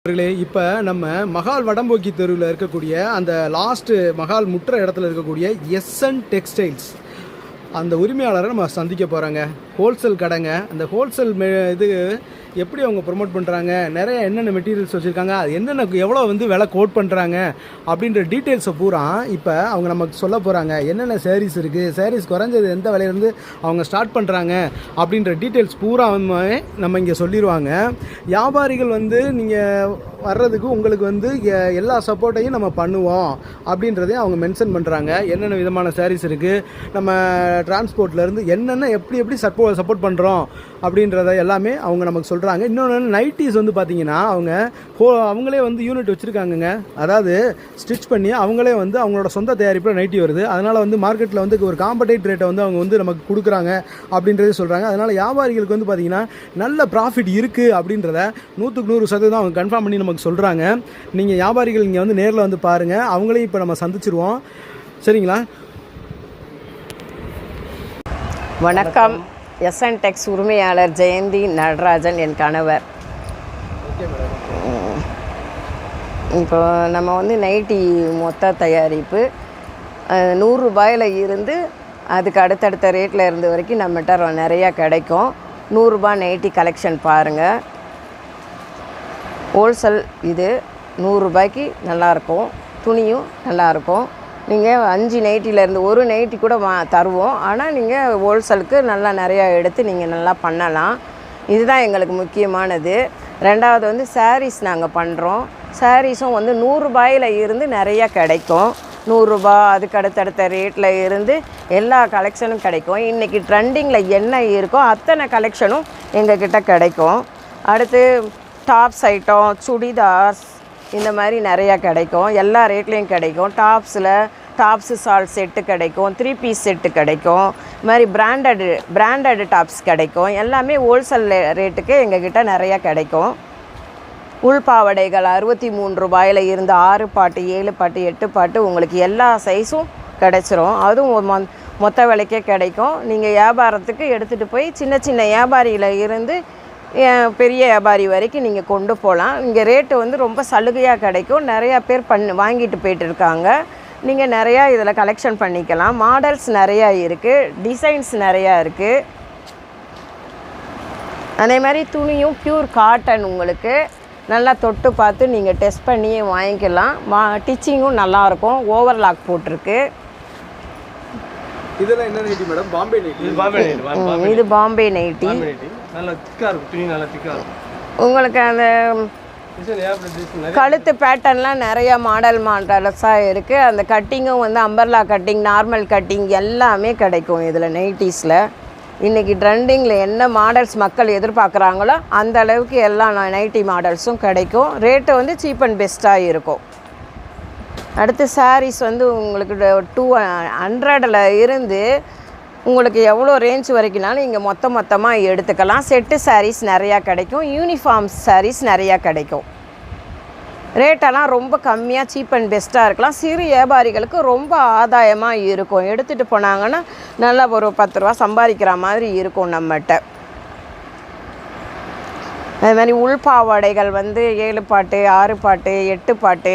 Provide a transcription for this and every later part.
இப்போ நம்ம மகால் வடம்போக்கி தெருவில் இருக்கக்கூடிய அந்த லாஸ்ட்டு மகால் முற்ற இடத்துல இருக்கக்கூடிய எஸ்என் டெக்ஸ்டைல்ஸ் அந்த உரிமையாளரை நம்ம சந்திக்க போகிறாங்க. ஹோல்சேல் கடைங்க. அந்த ஹோல்சேல் இது எப்படி அவங்க ப்ரொமோட் பண்ணுறாங்க, நிறைய என்னென்ன மெட்டீரியல்ஸ் வச்சுருக்காங்க, அது என்னென்ன எவ்வளோ விலை கோட் பண்ணுறாங்க அப்படின்ற டீட்டெயில்ஸை பூரா இப்போ அவங்க நமக்கு சொல்ல போகிறாங்க. என்னென்ன சாரீஸ் இருக்குது, சாரீஸ் குறைஞ்சது எந்த விலையிலேருந்து அவங்க ஸ்டார்ட் பண்ணுறாங்க அப்படின்ற டீட்டெயில்ஸ் பூரா நம்ம இங்கே சொல்லிடுவாங்க. வியாபாரிகள் நீங்கள் வர்றதுக்கு உங்களுக்கு எல்லா சப்போர்ட்டையும் நம்ம பண்ணுவோம் அப்படின்றதையும் அவங்க மென்ஷன் பண்ணுறாங்க. என்னென்ன விதமான சாரீஸ் இருக்குது, நம்ம டிரான்ஸ்போர்ட்லேருந்து என்னென்ன எப்படி சப்போர்ட் பண்ணுறோம் அப்படின்றத எல்லாமே அவங்க நமக்கு சொல்கிறாங்க. இன்னொன்று நைட்டிஸ் பார்த்திங்கன்னா அவங்களே யூனிட் வச்சுருக்காங்கங்க. அதாவது ஸ்டிச் பண்ணி அவங்களே அவங்களோட சொந்த தயாரிப்பில் நைட்டி வருது. அதனால் மார்க்கெட்டில் ஒரு காம்படேட் ரேட்டை அவங்க நமக்கு கொடுக்குறாங்க அப்படின்றதே சொல்கிறாங்க. அதனால் வியாபாரிகளுக்கு பார்த்திங்கன்னா நல்ல ப்ராஃபிட் இருக்குது அப்படின்றத 100% அவங்க கன்ஃபார்ம் பண்ணி நமக்கு சொல்கிறாங்க. நீங்கள் வியாபாரிகள் இங்கே நேரில் பாருங்கள். அவங்களையும் இப்போ நம்ம சந்திச்சிருவோம். சரிங்களா? வணக்கம். எஸ்என் டெக்ஸ் உரிமையாளர் ஜெயந்தி நடராஜன் என் கணவர். இப்போ நம்ம நைட்டி மொத்த தயாரிப்பு 100 ரூபாயில் இருந்து அதுக்கு அடுத்தடுத்த ரேட்டில் இருந்த வரைக்கும் நம்மகிட்ட நிறையா கிடைக்கும். 100 ரூபாய் நைட்டி கலெக்ஷன் பாருங்கள். ஹோல்சேல் இது 100 ரூபாய்க்கு நல்லாயிருக்கும். துணியும் நல்லாயிருக்கும். நீங்கள் 5 நைட்டிலேருந்து ஒரு நைட்டி கூட தருவோம். ஆனால் நீங்கள் ஹோல்சேலுக்கு நல்லா நிறையா எடுத்து நீங்கள் நல்லா பண்ணலாம். இதுதான் எங்களுக்கு முக்கியமானது. ரெண்டாவது சாரீஸ் நாங்கள் பண்ணுறோம். சாரீஸும் 100 ரூபாயில் இருந்து நிறையா கிடைக்கும். 100 ரூபா அதுக்கு அடுத்தடுத்த ரேட்டில் இருந்து எல்லா கலெக்ஷனும் கிடைக்கும். இன்றைக்கி ட்ரெண்டிங்கில் என்ன இருக்கோ அத்தனை கலெக்ஷனும் எங்ககிட்ட கிடைக்கும். அடுத்து டாப்ஸ் ஐட்டம், சுடிதார்ஸ் இந்த மாதிரி நிறையா கிடைக்கும். எல்லா ரேட்லேயும் கிடைக்கும். டாப்ஸு சால் செட்டு கிடைக்கும். 3 பீஸ் செட்டு கிடைக்கும். இது மாதிரி பிராண்டடு டாப்ஸ் கிடைக்கும். எல்லாமே ஹோல்சேல் ரேட்டுக்கு எங்ககிட்ட நிறையா கிடைக்கும். உள்பாவடைகள் 63 ரூபாயில் இருந்து 6 பாட்டு 7 பாட்டு 8 பாட்டு உங்களுக்கு எல்லா சைஸும் கிடச்சிரும். அதுவும் மொத்த விலைக்கே கிடைக்கும். நீங்கள் வியாபாரத்துக்கு எடுத்துகிட்டு போய் சின்ன சின்ன வியாபாரியில் இருந்து பெரிய வியாபாரி வரைக்கும் நீங்கள் கொண்டு போகலாம். இங்கே ரேட்டு ரொம்ப சலுகையாக கிடைக்கும். நிறையா பேர் வாங்கிட்டு போயிட்டு இருக்காங்க. நீங்கள் நிறையா இதில் கலெக்ஷன் பண்ணிக்கலாம். மாடல்ஸ் நிறையா இருக்குது. டிசைன்ஸ் நிறையா இருக்குது. அதே மாதிரி துணியும் பியூர் காட்டன் உங்களுக்கு நல்லா தொட்டு பார்த்து நீங்கள் டெஸ்ட் பண்ணி வாங்கிக்கலாம். டிச்சிங்கும் நல்லாயிருக்கும். ஓவர்லாக் போட்டிருக்கு. இதெல்லாம் என்ன நைட்டி மேடம்? பாம்பே நைட்டி. இது பாம்பே நைட்டி. நல்லா திக்கா இருக்கும். துணி நல்லா திக்கா இருக்கும். உங்களுக்கு அந்த கழுத்து பேட்டர்ன்லாம் நிறையா மாடல்ஸாக இருக்குது. அந்த கட்டிங்கும் அம்பர்லா கட்டிங், நார்மல் கட்டிங் எல்லாமே கிடைக்கும் இதில் நைட்டிஸில். இன்றைக்கி ட்ரெண்டிங்கில் என்ன மாடல்ஸ் மக்கள் எதிர்பார்க்குறாங்களோ அந்த அளவுக்கு எல்லா நைட்டி மாடல்ஸும் கிடைக்கும். ரேட்டு சீப் அண்ட் பெஸ்ட்டாக இருக்கும். அடுத்து சாரீஸ் உங்களுக்கு 200 இருந்து உங்களுக்கு எவ்வளோ ரேஞ்ச் வரைக்கும்னாலும் இங்கே மொத்தமாக எடுத்துக்கலாம். செட்டு சாரீஸ் நிறையா கிடைக்கும். யூனிஃபார்ம் சாரீஸ் நிறையா கிடைக்கும். ரேட்டெல்லாம் ரொம்ப கம்மியாக சீப் அண்ட் பெஸ்ட்டாக இருக்கலாம். சிறு வியாபாரிகளுக்கு ரொம்ப ஆதாயமாக இருக்கும். எடுத்துகிட்டு போனாங்கன்னா நல்லா ஒரு 10 ரூபா சம்பாதிக்கிற மாதிரி இருக்கும் நம்மகிட்ட. அது மாதிரி உள்பாவாடைகள் 7 பாட்டு 6 பாட்டு 8 பாட்டு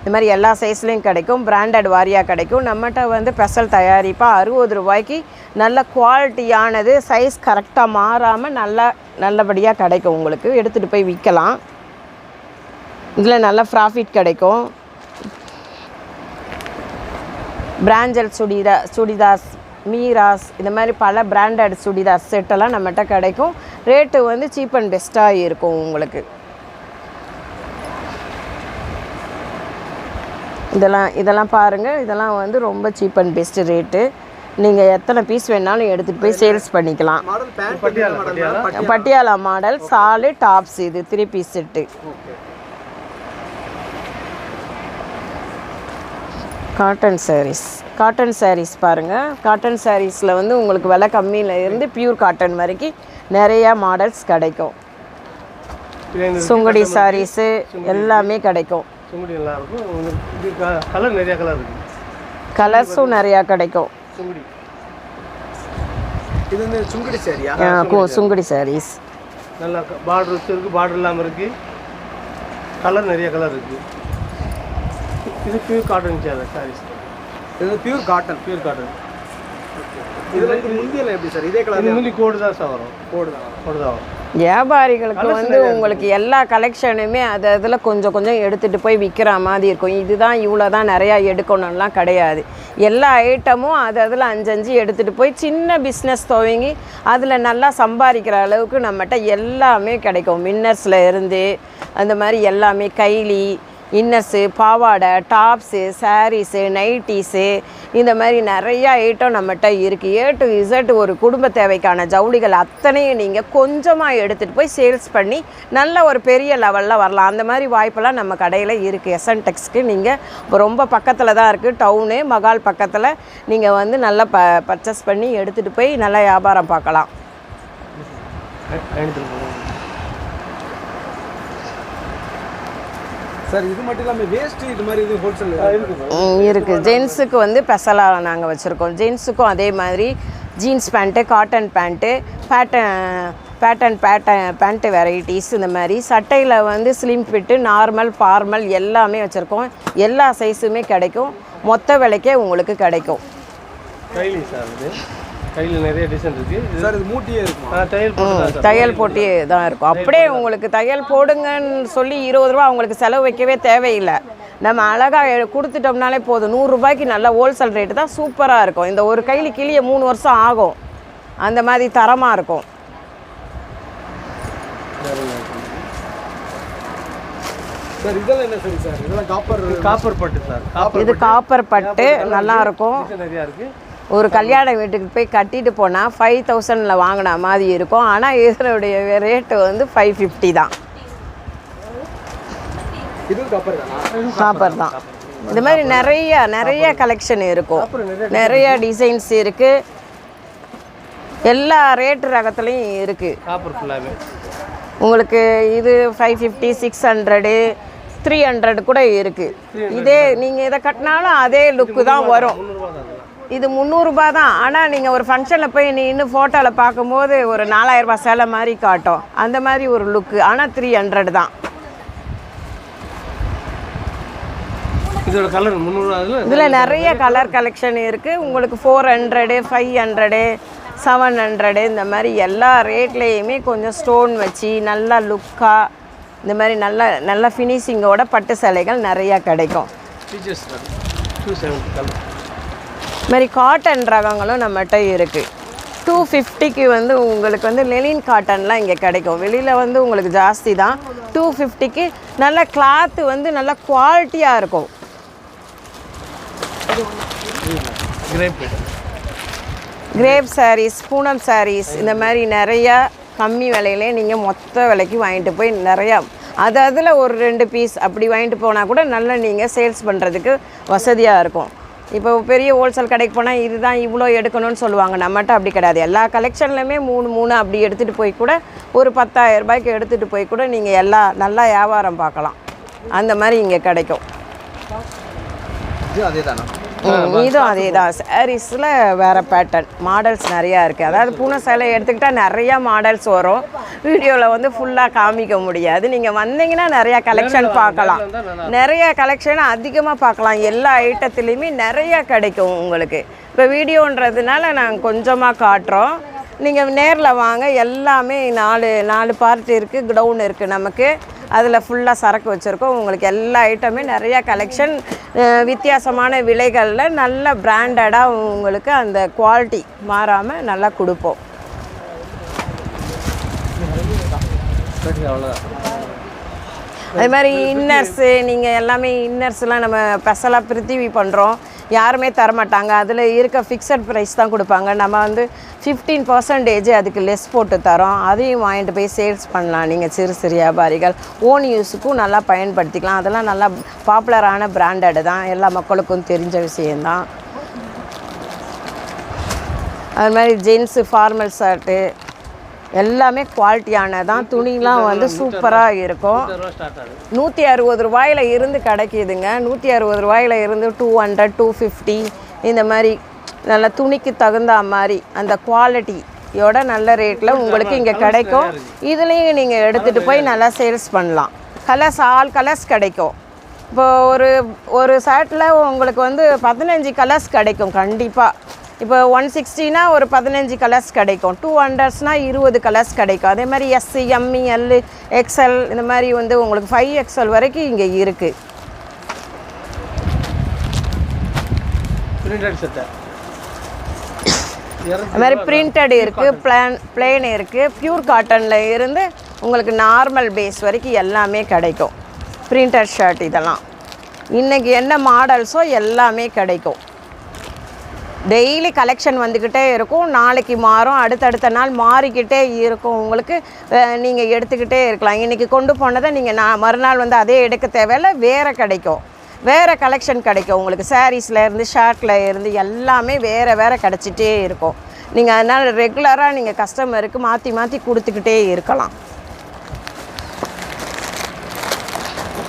இது மாதிரி எல்லா சைஸ்லேயும் கிடைக்கும். பிராண்டட் வாரியாக கிடைக்கும். நம்மகிட்ட ஸ்பெஷல் தயாரிப்பாக 60 ரூபாய்க்கு நல்ல குவாலிட்டியானது, சைஸ் கரெக்டாக மாறாமல் நல்லபடியாக கிடைக்கும். உங்களுக்கு எடுத்துகிட்டு போய் விற்கலாம். இதில் நல்ல ப்ராஃபிட் கிடைக்கும். பிராண்டட் சுடிதாஸ், மீராஸ் இது மாதிரி பல பிராண்டட் சுடிதாஸ் செட்டெல்லாம் நம்மகிட்ட கிடைக்கும். ரேட்டு சீப் அண்ட் பெஸ்ட்டாக இருக்கும் உங்களுக்கு. இதெல்லாம் பாருங்கள். இதெல்லாம் ரொம்ப சீப் அண்ட் பெஸ்ட்டு ரேட்டு. நீங்கள் எத்தனை பீஸ் வேணாலும் எடுத்துகிட்டு போய் சேல்ஸ் பண்ணிக்கலாம். பட்டியாலா மாடல் சாலு டாப்ஸ். இது 3 பீஸ் செட்டு. காட்டன் சாரீஸ் பாருங்கள். காட்டன் சாரீஸில் உங்களுக்கு விலை கம்மியில் இருந்து பியூர் காட்டன் வரைக்கும் நிறையா மாடல்ஸ் கிடைக்கும். சுங்குடி சாரீஸு எல்லாமே கிடைக்கும். கலர்ஸும் நிறையா கிடைக்கும். சுங்குடி சாரீஸ் நல்லா பார்டர் இருக்கு, பார்டர் இல்லாமல் இருக்கு. கலர் நிறைய கலர் இருக்குது. இது பியூர் காட்டன் சாரீஸ். இது பியூர் காட்டன். Pure cotton. இதில் வந்து முந்தியெல்லாம் எப்படி சார்? இதே கலர் இது முந்தி கோடு தான் சார் வரும். கோடு தான் வரும். வியாபாரிகளுக்கு வந்து உங்களுக்கு எல்லா கலெக்ஷனுமே அது அதில் கொஞ்சம் கொஞ்சம் எடுத்துகிட்டு போய் விற்கிற மாதிரி இருக்கும். இதுதான் இவ்வளோ தான் நிறையா எடுக்கணும்லாம் கிடையாது. எல்லா ஐட்டமும் அது அதில் 5 எடுத்துகிட்டு போய் சின்ன பிஸ்னஸ் துவங்கி அதில் நல்லா சம்பாதிக்கிற அளவுக்கு நம்மகிட்ட எல்லாமே கிடைக்கும். வின்னர்ஸில் இருந்து அந்த மாதிரி எல்லாமே கைலி, இன்னர்ஸு, பாவாடை, டாப்ஸு, சாரீஸு, நைட்டிஸு, இந்த மாதிரி நிறையா ஐட்டம் நம்மகிட்ட இருக்குது. A to Z ஒரு குடும்ப தேவைக்கான ஜவுளிகள் அத்தனையும் நீங்கள் கொஞ்சமாக எடுத்துகிட்டு போய் சேல்ஸ் பண்ணி நல்ல ஒரு பெரிய லெவலில் வரலாம். அந்த மாதிரி வாய்ப்பெல்லாம் நம்ம கடையில் இருக்குது. எஸ்என் டெக்ஸ்க்கு நீங்கள் ரொம்ப பக்கத்தில் தான் இருக்குது. டவுனு மகால் பக்கத்தில் நீங்கள் வந்து நல்லா பர்ச்சேஸ் பண்ணி எடுத்துகிட்டு போய் நல்லா வியாபாரம் பார்க்கலாம். சார் இது மட்டும் இல்லாமல் வேஸ்ட்டு இது மாதிரி இது ஹோல்சேல் இருக்குது. ஜென்ஸுக்கு வந்து ஸ்பெஷலாக நாங்கள் வச்சுருக்கோம். ஜென்ஸுக்கும் அதே மாதிரி jeans pant, cotton pant, pant varieties, இந்த மாதிரி சட்டையில் வந்து ஸ்லிம் ஃபிட்டு, நார்மல், ஃபார்மல் எல்லாமே வச்சுருக்கோம். எல்லா சைஸுமே கிடைக்கும். மொத்த விலைக்கே உங்களுக்கு கிடைக்கும். கைலி சார் இது கையில் நிறைய டிசைன் இருக்குது சார். இது மூட்டியே இருக்கும். தையல் போட்டி தான் இருக்கும். அப்படியே உங்களுக்கு தையல் போடுங்கன்னு சொல்லி 20 ரூபா உங்களுக்கு செலவு வைக்கவே தேவையில்லை. நம்ம அழகாக கொடுத்துட்டோம்னாலே போதும். 100 ரூபாய்க்கு நல்ல ஹோல்சேல் ரேட்டு தான். சூப்பராக இருக்கும். இந்த ஒரு கைலி கிளிய 3 வருஷம் ஆகும். அந்த மாதிரி தரமாக இருக்கும். சார் இதெல்லாம் என்ன சரி சார்? இதெல்லாம் காப்பர் பட்டு சார். இது காப்பர் பட்டு நல்லாயிருக்கும். நிறையா இருக்குது. ஒரு கல்யாண வீட்டுக்கு போய் கட்டிட்டு போனால் 5000 வாங்கின மாதிரி இருக்கும். ஆனால் இதனுடைய ரேட்டு வந்து 550 தான். இது காப்பர் தான். இந்த மாதிரி நிறைய கலெக்ஷன் இருக்கும். நிறைய டிசைன்ஸ் இருக்குது. எல்லா ரேட்டு ரகத்துலேயும் இருக்குது. காப்பர் ஃபுல்லாகவே உங்களுக்கு இது 550, 600, 300 கூட இருக்குது. இதே நீங்கள் இதை கட்டினாலும் அதே லுக்கு தான் வரும். இது 300 ரூபா தான். ஆனால் நீங்கள் ஒரு ஃபங்க்ஷனில் போய் இன்னும் ஃபோட்டோவில் பார்க்கும்போது ஒரு 4000 ரூபாய் சேலை மாதிரி காட்டும். அந்த மாதிரி ஒரு லுக்கு. ஆனால் 300 தான். இதோட கலர் 300. இதில் நிறைய கலர் கலெக்ஷன் இருக்குது. உங்களுக்கு 400, 500, 700 இந்த மாதிரி எல்லா ரேட்லேயுமே கொஞ்சம் ஸ்டோன் வச்சு நல்லா லுக்காக இந்த மாதிரி நல்ல ஃபினிஷிங்கோட பட்டு சேலைகள் நிறையா கிடைக்கும். Features 270 colour. இது மாதிரி காட்டன் ரகங்களும் நம்மகிட்ட இருக்குது. 250க்கு வந்து உங்களுக்கு வந்து லெனின் காட்டன்லாம் இங்கே கிடைக்கும். வெளியில் வந்து உங்களுக்கு ஜாஸ்தி தான். 250க்கு நல்ல கிளாத்து வந்து நல்ல குவாலிட்டியாக இருக்கும். கிரேப் சாரீஸ், பூனம் சாரீஸ் இந்த மாதிரி நிறையா கம்மி விலையிலே நீங்கள் மொத்த விலைக்கு வாங்கிட்டு போய் நிறையா அதில் ஒரு 2 பீஸ் அப்படி வாங்கிட்டு போனால் கூட நல்லா நீங்கள் சேல்ஸ் பண்ணுறதுக்கு வசதியாக இருக்கும். இப்போ பெரிய ஹோல்சேல் கடைக்கு போனால் இதுதான் இவ்வளோ எடுக்கணும்னு சொல்லுவாங்க. நம்மகிட்ட அப்படி கிடையாது. எல்லா கலெக்ஷன்லையுமே 3 அப்படி எடுத்துகிட்டு போய் கூட ஒரு 10,000 ரூபாய்க்கு எடுத்துகிட்டு போய் கூட நீங்கள் நல்லா வியாபாரம் பார்க்கலாம். அந்த மாதிரி இங்கே கிடைக்கும். அதே தானே? இதுவும் அதே தான். சாரீஸில் வேறு பேட்டர்ன் மாடல்ஸ் நிறையா இருக்குது. அதாவது பூனை சேலை எடுத்துக்கிட்டால் நிறையா மாடல்ஸ் வரும். வீடியோவில் வந்து ஃபுல்லாக காமிக்க முடியாது. நீங்கள் வந்தீங்கன்னா நிறையா கலெக்ஷன் பார்க்கலாம். நிறைய கலெக்ஷன் அதிகமாக பார்க்கலாம். எல்லா ஐட்டத்துலேயுமே நிறையா கிடைக்கும் உங்களுக்கு. இப்போ வீடியோன்றதுனால நாங்கள் கொஞ்சமாக காட்டுறோம். நீங்கள் நேரில் வாங்க. எல்லாமே 4 பார்ட் இருக்குது. கிடவுன் இருக்குது நமக்கு. அதில் ஃபுல்லாக சரக்கு வச்சுருக்கோம். உங்களுக்கு எல்லா ஐட்டமே நிறையா கலெக்ஷன் வித்தியாசமான விலைகளில் நல்ல பிராண்டடாக உங்களுக்கு அந்த குவாலிட்டி மாறாமல் நல்லா கொடுப்போம். அது மாதிரி இன்னர்ஸு நீங்கள் எல்லாமே இன்னர்ஸ்லாம் நம்ம ஸ்பெஷலாக பிரித்திவி பண்ணுறோம். யாருமே தரமாட்டாங்க. அதில் இருக்க ஃபிக்ஸட் ப்ரைஸ் தான் கொடுப்பாங்க. நம்ம வந்து 15% அதுக்கு லெஸ் போட்டு தரோம். அதையும் வாங்கிட்டு போய் சேல்ஸ் பண்ணலாம். நீங்கள் சிறு வியாபாரிகள் ஓன் யூஸுக்கும் நல்லா பயன்படுத்திக்கலாம். அதெல்லாம் நல்லா பாப்புலரான பிராண்டடு தான். எல்லா மக்களுக்கும் தெரிஞ்ச விஷயந்தான். அது மாதிரி ஜென்ஸு ஃபார்மல் ஷர்ட்டு எல்லாமே குவாலிட்டியானதான். துணிலாம் வந்து சூப்பராக இருக்கும். 160 ரூபாயில் இருந்து கிடைக்கிதுங்க. 160 ரூபாயில் இருந்து 200, 250 இந்த மாதிரி நல்ல துணிக்கு தகுந்த மாதிரி அந்த குவாலிட்டியோட நல்ல ரேட்டில் உங்களுக்கு இங்கே கிடைக்கும். இதுலேயும் நீங்கள் எடுத்துகிட்டு போய் நல்லா சேல்ஸ் பண்ணலாம். கலர்ஸ் ஆல் கலர்ஸ் கிடைக்கும். இப்போ ஒரு ஷர்ட்டில் உங்களுக்கு வந்து 15 கலர்ஸ் கிடைக்கும் கண்டிப்பாக. இப்போ 160னா ஒரு 15 கலர்ஸ் கிடைக்கும். 200ஸ்னா 20 கலர்ஸ் கிடைக்கும். அதே மாதிரி எஸ்சி, எம்இ, எல், எக்ஸ்எல் இந்த மாதிரி வந்து உங்களுக்கு 5XL வரைக்கும் இங்கே இருக்குது. அது மாதிரி பிரிண்டட் இருக்குது, பிளேன் இருக்குது, பியூர் காட்டனில் இருந்து உங்களுக்கு நார்மல் பேஸ் வரைக்கும் எல்லாமே கிடைக்கும். பிரிண்டட் ஷர்ட் இதெல்லாம் இன்றைக்கி என்ன மாடல்ஸோ எல்லாமே கிடைக்கும். டெய்லி கலெக்ஷன் வந்துக்கிட்டே இருக்கும். நாளைக்கு மாறும், அடுத்தடுத்த நாள் மாறிக்கிட்டே இருக்கும். உங்களுக்கு நீங்கள் எடுத்துக்கிட்டே இருக்கலாம். இன்றைக்கி கொண்டு போனதை நீங்கள் மறுநாள் வந்து அதே எடுக்க தேவையில்லை, வேறு கிடைக்கும், வேறு கலெக்ஷன் கிடைக்கும். உங்களுக்கு சாரீஸ்லேருந்து ஷர்ட்டில் இருந்து எல்லாமே வேறு கிடச்சிட்டே இருக்கும். நீங்கள் அதனால் ரெகுலராக நீங்கள் கஸ்டமருக்கு மாற்றி மாற்றி கொடுத்துக்கிட்டே இருக்கலாம்.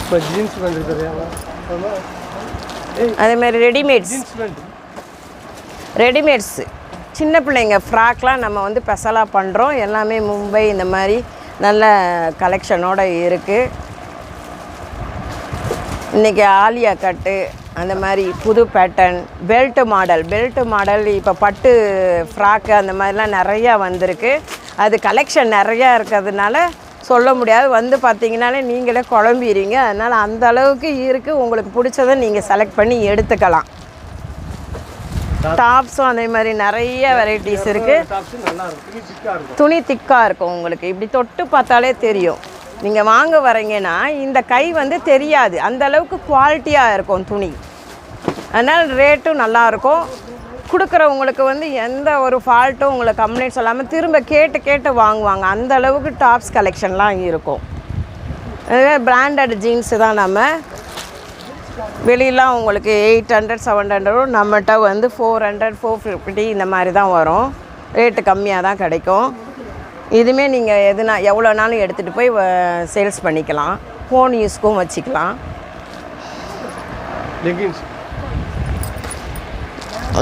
இப்போ ஜீன்ஸ் வந்துருக்கு அதேமாதிரி ரெடிமேட்ஸு சின்ன பிள்ளைங்க ஃப்ராக்லாம் நம்ம வந்து ஸ்பெஷலாக பண்ணுறோம். எல்லாமே மும்பை இந்த மாதிரி நல்ல கலெக்ஷனோடு இருக்குது. இன்றைக்கி ஆலியா கட்டு அந்த மாதிரி புது பேட்டர்ன், பெல்ட்டு மாடல் இப்போ பட்டு ஃப்ராக்கு அந்த மாதிரிலாம் நிறையா வந்திருக்கு. அது கலெக்ஷன் நிறையா இருக்கிறதுனால சொல்ல முடியாது. வந்து பார்த்தீங்கன்னாலே நீங்களே குழம்பிடுவீங்க. அதனால் அந்த அளவுக்கு இருக்குது. உங்களுக்கு பிடிச்சதை நீங்கள் செலக்ட் பண்ணி எடுத்துக்கலாம். டாப்ஸும் அதே மாதிரி நிறைய வெரைட்டிஸ் இருக்குது. துணி திக்காக இருக்கும். உங்களுக்கு இப்படி தொட்டு பார்த்தாலே தெரியும். நீங்கள் வாங்க வரீங்கன்னா இந்த கை வந்து தெரியாது, அந்த அளவுக்கு குவாலிட்டியாக இருக்கும் துணி. அதனால் ரேட்டும் நல்லாயிருக்கும். கொடுக்குறவங்களுக்கு வந்து எந்த ஒரு ஃபால்ட்டும் உங்களுக்கு கம்ப்ளைண்ட்ஸ் இல்லாமல் திரும்ப கேட்டு வாங்குவாங்க. அந்த அளவுக்கு டாப்ஸ் கலெக்ஷன்லாம் இருக்கும். அதுவே பிராண்டட் ஜீன்ஸு தான். நம்ம வெளியெலாம் உங்களுக்கு 800 700 நம்மகிட்ட வந்து 400 450 இந்த மாதிரி தான் வரும். ரேட்டு கம்மியாக தான் கிடைக்கும். இதுவுமே நீங்கள் எவ்வளோ நாளும் எடுத்துகிட்டு போய் சேல்ஸ் பண்ணிக்கலாம். ஃபோன் யூஸ்க்கும் வச்சுக்கலாம்.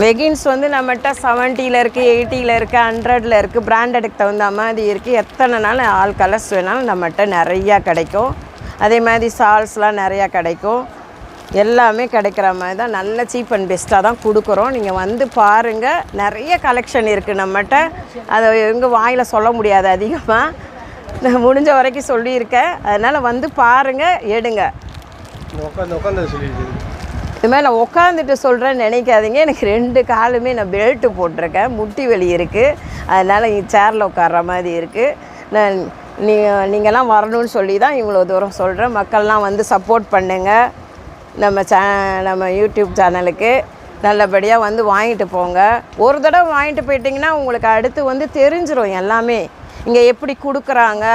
லெகின்ஸ் வந்து நம்மகிட்ட 70ல் இருக்குது, 80ல் இருக்குது, 100ல் இருக்குது. பிராண்டடுக்கு தகுந்த மாதிரி இருக்குது. எத்தனை நாள் ஆல் கலர்ஸ் வேணாலும் நம்மகிட்ட நிறையா கிடைக்கும். அதே மாதிரி சால்ஸ்லாம் நிறையா கிடைக்கும். எல்லாமே கிடைக்கிற மாதிரி தான். நல்ல சீப் அண்ட் பெஸ்ட்டாக தான் கொடுக்குறோம். நீங்கள் வந்து பாருங்கள். நிறைய கலெக்ஷன் இருக்குது நம்மகிட்ட. அதை எங்கள் வாயில் சொல்ல முடியாது அதிகமாக. நான் முடிஞ்ச வரைக்கும் சொல்லியிருக்கேன். அதனால் வந்து பாருங்கள், எடுங்க. இதுமாதிரி நான் உட்காந்துட்டு சொல்கிறேன்னு நினைக்காதீங்க. எனக்கு 2 காலுமே நான் பெல்ட்டு போட்டிருக்கேன். முட்டி வலி இருக்குது. அதனால் சேரில் உட்கார்ற மாதிரி இருக்குது. நான் நீங்கள்லாம் வரணும்னு சொல்லி தான் இவ்வளோ தூரம் சொல்கிறேன். மக்கள்லாம் வந்து சப்போர்ட் பண்ணுங்கள். நம்ம யூடியூப் சேனலுக்கு நல்லபடியாக வந்து வாங்கிட்டு போங்க. ஒரு தடவை வாங்கிட்டு போயிட்டிங்கன்னா உங்களுக்கு அடுத்து வந்து தெரிஞ்சிடும் எல்லாமே. இங்கே எப்படி கொடுக்குறாங்க,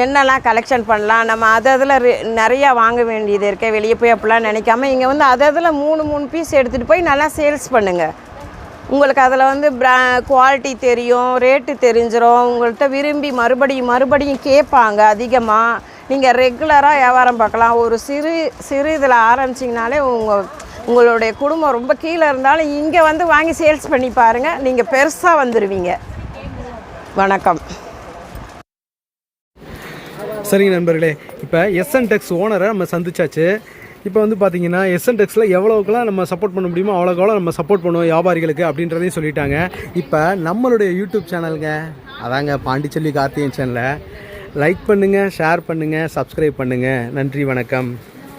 என்னெல்லாம் கலெக்ஷன் பண்ணலாம். நம்ம அதில் நிறையா வாங்க வேண்டியது இருக்க. வெளியே போய் அப்படிலாம் நினைக்காம இங்கே வந்து அதில் 3 பீஸ் எடுத்துகிட்டு போய் நல்லா சேல்ஸ் பண்ணுங்கள். உங்களுக்கு அதில் வந்து குவாலிட்டி தெரியும், ரேட்டு தெரிஞ்சிடும். உங்கள்கிட்ட விரும்பி மறுபடியும் கேட்பாங்க அதிகமாக. நீங்கள் ரெகுலராக வியாபாரம் பார்க்கலாம். ஒரு சிறு இதில் ஆரம்பிச்சிங்கனாலே உங்களுடைய குடும்பம் ரொம்ப கீழே இருந்தாலும் இங்கே வந்து வாங்கி சேல்ஸ் பண்ணி பாருங்கள். நீங்கள் பெருசாக வந்துடுவீங்க. வணக்கம். சரிங்க நண்பர்களே, இப்போ எஸ்என் டெக்ஸ் ஓனரை நம்ம சந்திச்சாச்சு. இப்போ வந்து பார்த்தீங்கன்னா எஸ்என் டெக்ஸில் எவ்வளோக்கெல்லாம் நம்ம சப்போர்ட் பண்ண முடியுமோ அவ்வளோக்கெவ்வளோ நம்ம சப்போர்ட் பண்ணுவோம் வியாபாரிகளுக்கு அப்படின்றதையும் சொல்லிட்டாங்க. இப்போ நம்மளுடைய யூடியூப் சேனலுங்க, அதாங்க பாண்டிச்செல்வி கார்த்திகேயன் சேனலை லைக் பண்ணுங்கள், ஷேர் பண்ணுங்கள், சப்ஸ்கிரைப் பண்ணுங்கள். நன்றி, வணக்கம்.